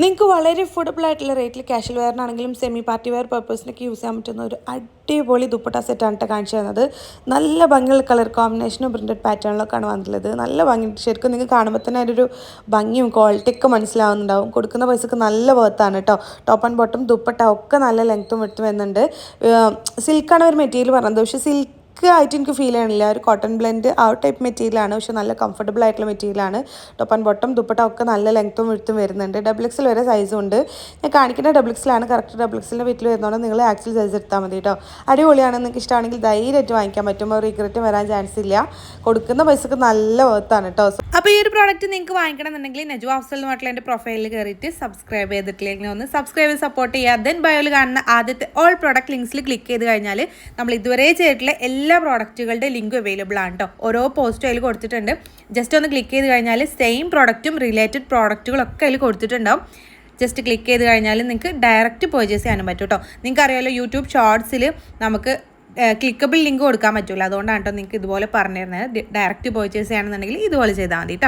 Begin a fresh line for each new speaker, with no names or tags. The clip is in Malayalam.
നിങ്ങൾക്ക് വളരെ അഫോർഡബിൾ ആയിട്ടുള്ള റേറ്റിൽ കാഷ്വൽ വെയറിനാണെങ്കിലും സെമി പാർട്ടി വെയർ പർപ്പസിനൊക്കെ യൂസ് ചെയ്യാൻ പറ്റുന്ന ഒരു അടിപൊളി ദുപ്പട്ട സെറ്റാണ് കേട്ടോ കാണിച്ചു തന്നത്. നല്ല ഭംഗിയുള്ള കളർ കോമ്പിനേഷനും പ്രിൻറ്റഡ് പാറ്റേണിലൊക്കെയാണ് വന്നിട്ടുള്ളത്. നല്ല ഭംഗിയുണ്ട്. ശരിക്കും നിങ്ങൾക്ക് കാണുമ്പോൾ തന്നെ അതിൻ്റെ ഒരു ഭംഗിയും ക്വാളിറ്റിയൊക്കെ മനസ്സിലാവുന്നുണ്ടാവും. കൊടുക്കുന്ന പൈസക്ക് നല്ല വർത്താണ് കേട്ടോ. ടോപ്പ് ആൻഡ് ബോട്ടം ദുപ്പട്ട ഒക്കെ നല്ല ലെങ്ത്തും എടുത്ത് വരുന്നുണ്ട്. സിൽക്കാണ് ഒരു മെറ്റീരിയൽ പറഞ്ഞത്. പക്ഷേ സിൽക്ക് ആയിട്ട് എനിക്ക് ഫീൽ ചെയ്യണില്ല. ഒരു കോട്ടൺ ബ്ലെൻഡ് ആ ടൈപ്പ് മെറ്റീരിയലാണ്. പക്ഷേ നല്ല കംഫർട്ടബിൾ ആയിട്ടുള്ള മെറ്റീരിയലാണ്. ടോപ്പ് ആൻഡ് ബോട്ടം ദുപ്പട്ട ഒക്കെ നല്ല ലെങ്ത്തും എടുത്തും വരുന്നുണ്ട്. XXL വരെ സൈസും ഉണ്ട്. ഞാൻ കാണിക്കുന്ന XXL ആണ്. കറക്റ്റ് XXL വീട്ടിൽ വരുന്നതുകൊണ്ട് നിങ്ങൾ ആക്ച്വൽ സൈസ് എടുത്താൽ മതി കേട്ടോ. അടിപൊളിയാണ്. നിങ്ങൾക്ക് ഇഷ്ടമാണെങ്കിൽ ധൈര്യമായിട്ട് വാങ്ങിക്കാൻ പറ്റും. റിഗ്രറ്റ് വരാൻ ചാൻസ് ഇല്ല. കൊടുക്കുന്ന പൈസക്ക് നല്ല വർത്താണ് കേട്ടോ. അപ്പോൾ ഈ ഒരു പ്രോഡക്റ്റ് നിങ്ങൾക്ക് വാങ്ങിക്കണമെന്നുണ്ടെങ്കിൽ നജു അഫ്സൽ എന്ന് പറഞ്ഞിട്ടുള്ള എൻ്റെ പ്രൊഫൈലിൽ കയറിയിട്ട് സബ്സ്ക്രൈബ് ചെയ്തിട്ടില്ലെങ്കിൽ ഒന്ന് സബ്സ്ക്രൈബ് ചെയ്ത് സപ്പോർട്ട് ചെയ്യുക. ദെൻ ബയോയിൽ കാണുന്ന ആദ്യത്തെ ഓൾ പ്രോഡക്റ്റ് ലിങ്ക്സിൽ ക്ലിക്ക് ചെയ്ത് കഴിഞ്ഞാൽ നമ്മൾ ഇതുവരെ ചെയ്തിട്ടുള്ള എല്ലാ പ്രോഡക്റ്റുകളുടെ ലിങ്ക് അവൈലബിൾ ആണ് കേട്ടോ. ഓരോ പോസ്റ്റും അതിൽ കൊടുത്തിട്ടുണ്ട്. ജസ്റ്റ് ഒന്ന് ക്ലിക്ക് ചെയ്ത് കഴിഞ്ഞാൽ സെയിം പ്രോഡക്റ്റും റിലേറ്റഡ് പ്രോഡക്റ്റുകളൊക്കെ അതിൽ കൊടുത്തിട്ടുണ്ടാവും. ജസ്റ്റ് ക്ലിക്ക് ചെയ്ത് കഴിഞ്ഞാൽ നിങ്ങൾക്ക് ഡയറക്റ്റ് പർച്ചേസ് ചെയ്യാനും പറ്റും കേട്ടോ. നിങ്ങൾക്ക് അറിയാമല്ലോ യൂട്യൂബ് ഷോർട്സിൽ നമുക്ക് ക്ലിക്കബിൾ ലിങ്ക് കൊടുക്കാൻ പറ്റില്ല. അതുകൊണ്ടാണ് കേട്ടോ നിങ്ങൾക്ക് ഇതുപോലെ പറഞ്ഞു തരുന്നത്. ഡയറക്റ്റ് പർച്ചേസ് ചെയ്യണമെന്നുണ്ടെങ്കിൽ ഇതുപോലെ ചെയ്താൽ മതി കേട്ടോ.